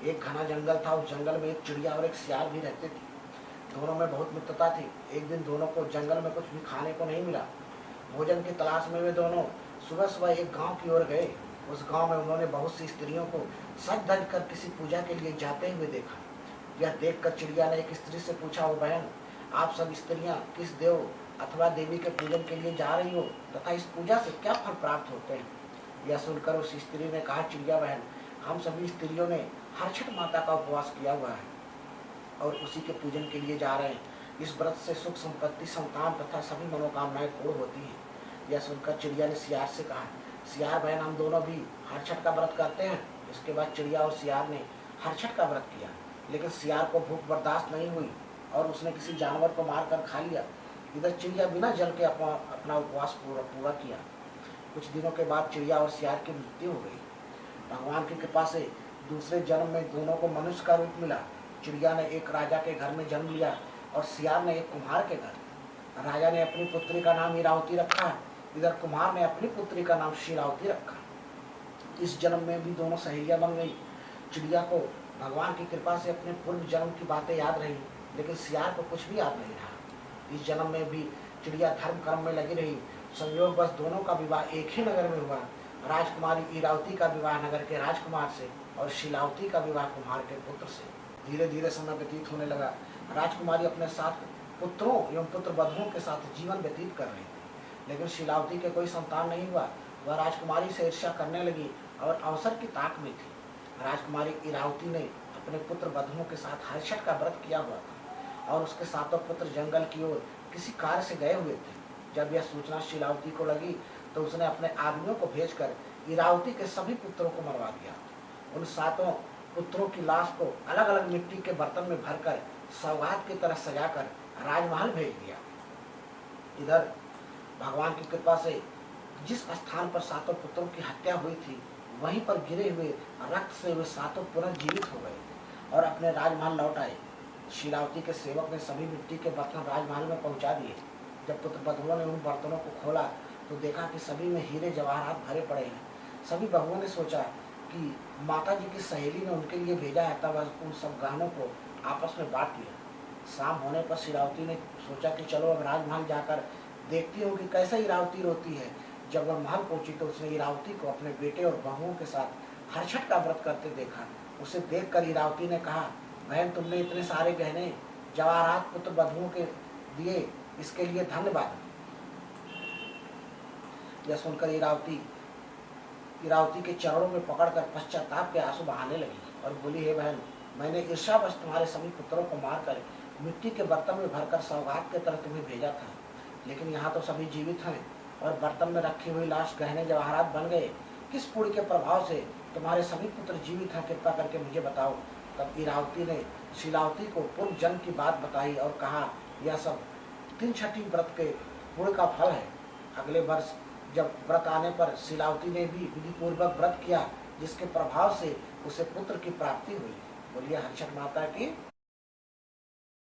एक घना जंगल था, उस जंगल में एक चिड़िया और एक सियार भी रहते थे। दोनों में बहुत मित्रता थी। एक दिन दोनों को जंगल में कुछ भी खाने को नहीं मिला। भोजन की तलाश में वे दोनों सुबह सुबह एक गांव की ओर गए। उस गांव में उन्होंने बहुत सी स्त्रियों को सज धज कर किसी पूजा के लिए जाते हुए देखा। यह देखकर चिड़िया ने एक स्त्री से पूछा, ओ बहन, आप सब स्त्रियां किस देव अथवा देवी के पूजन के लिए जा रही हो तथा इस पूजा से क्या फल प्राप्त होते हैं? यह सुनकर उस स्त्री ने कहा, चिड़िया बहन, हम सभी स्त्रियों ने हरछठ माता का उपवास किया हुआ है और उसी के पूजन के लिए जा रहे हैं। इस व्रत से सुख संपत्ति, संतान तथा सभी मनोकामनाएं पूर्ण होती हैं। यह सुनकर चिड़िया ने सियार से कहा, सियार बहन, हम दोनों भी हरछठ का व्रत करते हैं। इसके बाद चिड़िया और सियार ने हरछठ का व्रत किया, लेकिन सियार को भूख बर्दाश्त नहीं हुई और उसने किसी जानवर को मार कर खा लिया। इधर चिड़िया बिना जल के अपना उपवास पूरा किया। कुछ दिनों के बाद चिड़िया और सियार की मृत्यु हो गई। भगवान की कृपा से दूसरे जन्म में दोनों को मनुष्य का रूप मिला। चिड़िया ने एक राजा के घर में जन्म लिया और सियार ने एक कुम्हार के घर। राजा ने अपनी पुत्री का नाम इरावती रखा, इधर कुम्हार ने अपनी पुत्री का नाम शीलावती रखा। इस जन्म में भी दोनों सहेलियां बन गई। चिड़िया को भगवान की कृपा से अपने पूर्व जन्म की बातें याद रही, लेकिन सियार को कुछ भी याद नहीं रहा। इस जन्म में भी चिड़िया धर्म कर्म में लगी रही। संयोग बस दोनों का विवाह एक ही नगर में हुआ। राजकुमारी इरावती का विवाह नगर के राजकुमार से और शीलावती का विवाह कुम्हार के पुत्र से। धीरे धीरे समय व्यतीत होने लगा। राजकुमारी अपने साथ पुत्रों एवं पुत्र बधुओं के साथ जीवन व्यतीत कर रही थी, लेकिन शीलावती के कोई संतान नहीं हुआ। वह राजकुमारी से ईर्ष्या करने लगी और अवसर की ताक में थी। राजकुमारी इरावती ने अपने पुत्र बधुओं के साथ हरछठ का व्रत किया हुआ था और उसके सातों पुत्र जंगल की ओर किसी कार्य से गए हुए थे। जब यह सूचना शीलावती को लगी तो उसने अपने आदमियों को भेजकर इरावती के सभी पुत्रों को मरवा दिया। उन सातों पुत्रों की लाश को अलग अलग मिट्टी के बर्तन में भरकर सौगात की तरह सजाकर राजमहल भेज दिया। इधर भगवान की कृपा से जिस स्थान पर सातों पुत्रों की हत्या हुई थी, वहीं पर गिरे हुए रक्त से वे सातों पुनर्जीवित हो गए और अपने राजमहल लौट आए। शीलावती के सेवक ने सभी मिट्टी के बर्तन राजमहल में पहुंचा दिए। जब पुत्र बधुओं ने उन बर्तनों को खोला तो देखा कि सभी में हीरे जवाहरात भरे पड़े हैं। सभी बहुओं ने सोचा कि माता जी की सहेली ने उनके लिए भेजा है, तब उन सब गहनों को आपस में बांट लिया। शाम होने पर शीलावती ने सोचा कि चलो अब राजमहल जाकर देखती हूँ कि कैसे इरावती रोती है। जब वह महल पहुंची तो उसने इरावती को अपने बेटे और बहुओं के साथ हरछठ का व्रत करते देखा। उसे देखकर इरावती ने कहा, बहन, तुमने इतने सारे गहने जवाहरात पुत्र बधुओं के दिए, इसके लिए धन्यवाद। यह सुनकर इरावती के चरणों में पकड़कर पश्चाताप के आंसू बहाने लगी और बोली, हे बहन, मैंने ईर्ष्यावश तुम्हारे सभी पुत्रों को मारकर मिट्टी के बर्तन में भरकर सौगात की तरह तुम्हें भेजा था, लेकिन यहाँ तो सभी जीवित हैं और बर्तन में रखी हुई लाश गहने जवाहरात बन गए। किस पुण्य के प्रभाव से तुम्हारे सभी पुत्र जीवित हैं, कृपा करके मुझे बताओ। तब इरावती ने शीलावती को पूर्व जन्म की बात बताई और कहा, यह सब 3 छठी व्रत के पुण्य का फल है। अगले वर्ष जब व्रत आने पर शीलावती ने भी विधि पूर्वक व्रत किया, जिसके प्रभाव से उसे पुत्र की प्राप्ति हुई। बोलिए हरछठ माता की।